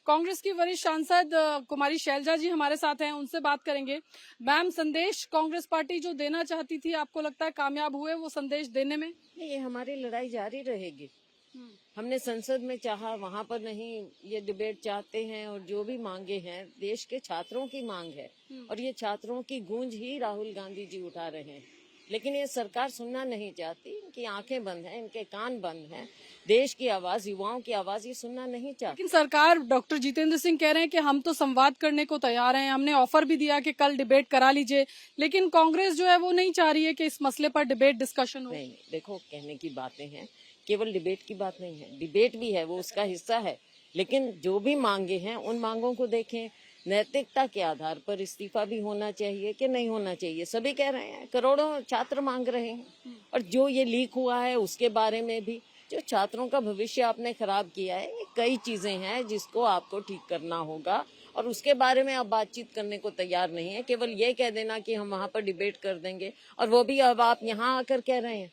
कांग्रेस की वरिष्ठ सांसद कुमारी शैलजा जी हमारे साथ हैं, उनसे बात करेंगे। मैम, संदेश कांग्रेस पार्टी जो देना चाहती थी, आपको लगता है कामयाब हुए वो संदेश देने में? ये हमारी लड़ाई जारी रहेगी। हमने संसद में चाहा, वहाँ पर नहीं, ये डिबेट चाहते हैं और जो भी मांगे हैं देश के छात्रों की मांग है और ये छात्रों की गूंज ही राहुल गांधी जी उठा रहे हैं। लेकिन ये सरकार सुनना नहीं चाहती, इनकी आंखें बंद हैं, इनके कान बंद हैं। देश की आवाज, युवाओं की आवाज ये सुनना नहीं चाहती। लेकिन सरकार, डॉक्टर जितेंद्र सिंह कह रहे हैं कि हम तो संवाद करने को तैयार हैं, हमने ऑफर भी दिया कि कल डिबेट करा लीजिए, लेकिन कांग्रेस जो है वो नहीं चाह रही है कि इस मसले पर डिबेट डिस्कशन हो। नहीं, देखो, कहने की बातें हैं, केवल डिबेट की बात नहीं है। डिबेट भी है, वो उसका हिस्सा है, लेकिन जो भी मांगे हैं उन मांगों को देखें। नैतिकता के आधार पर इस्तीफा भी होना चाहिए कि नहीं होना चाहिए, सभी कह रहे हैं। करोड़ों छात्र मांग रहे हैं और जो ये लीक हुआ है उसके बारे में भी, जो छात्रों का भविष्य आपने खराब किया है, ये कई चीजें हैं जिसको आपको ठीक करना होगा और उसके बारे में आप बातचीत करने को तैयार नहीं है। केवल ये कह देना कि हम वहाँ पर डिबेट कर देंगे, और वो भी अब आप यहाँ आकर कह रहे हैं।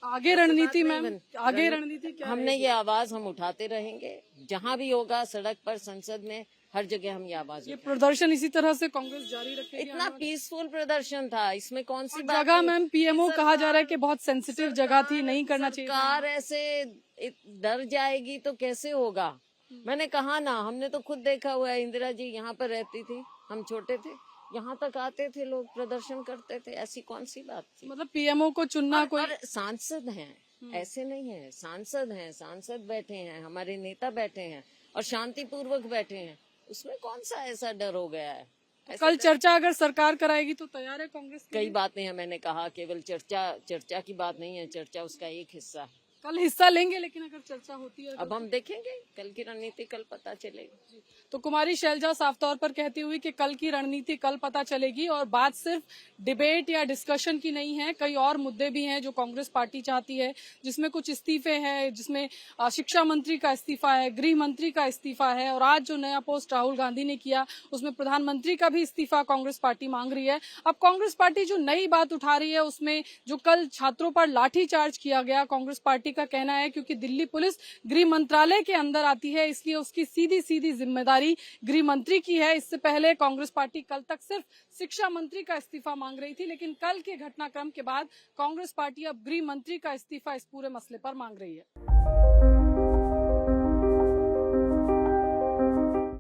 आगे रणनीति मैम, आगे रणनीति क्या हमने ये आवाज हम उठाते रहेंगे, जहाँ भी होगा, सड़क पर, संसद में, हर जगह हम ये आवाज ये प्रदर्शन इसी तरह से कांग्रेस जारी रखेगी? इतना पीसफुल प्रदर्शन था, इसमें कौन सी बात जगह मैम, पीएमओ कहा जा रहा है कि बहुत सेंसिटिव जगह थी, नहीं करना चाहिए। सरकार ऐसे डर जाएगी तो कैसे होगा? मैंने कहा ना, हमने तो खुद देखा हुआ है। इंदिरा जी यहाँ पर रहती थी, हम छोटे थे, यहाँ तक आते थे लोग, प्रदर्शन करते थे, ऐसी कौन सी बात थी? मतलब पीएमओ को चुनना कोई सांसद हैं, ऐसे नहीं है, सांसद हैं, सांसद बैठे हैं, हमारे नेता बैठे हैं और शांतिपूर्वक बैठे हैं, उसमें कौन सा ऐसा डर हो गया है? कल चर्चा अगर सरकार कराएगी तो तैयार है कांग्रेस? कई बातें हैं, मैंने कहा केवल चर्चा की बात नहीं है, चर्चा उसका एक हिस्सा है। कल हिस्सा लेंगे, लेकिन अगर चर्चा होती है अब हम देखेंगे, कल की रणनीति कल पता चलेगी। तो कुमारी शैलजा साफ तौर पर कहती हुई कि कल की रणनीति कल पता चलेगी और बात सिर्फ डिबेट या डिस्कशन की नहीं है, कई और मुद्दे भी हैं जो कांग्रेस पार्टी चाहती है, जिसमें कुछ इस्तीफे हैं, जिसमें शिक्षा मंत्री का इस्तीफा है, गृह मंत्री का इस्तीफा है और आज जो नया पोस्ट राहुल गांधी ने किया उसमें प्रधानमंत्री का भी इस्तीफा कांग्रेस पार्टी मांग रही है। अब कांग्रेस पार्टी जो नई बात उठा रही है उसमें जो कल छात्रों पर लाठीचार्ज किया गया, कांग्रेस पार्टी का कहना है क्योंकि दिल्ली पुलिस गृह मंत्रालय के अंदर आती है, इसलिए उसकी सीधी सीधी जिम्मेदारी गृह मंत्री की है। इससे पहले कांग्रेस पार्टी कल तक सिर्फ शिक्षा मंत्री का इस्तीफा मांग रही थी, लेकिन कल के घटनाक्रम के बाद कांग्रेस पार्टी अब गृह मंत्री का इस्तीफा इस पूरे मसले पर मांग रही है।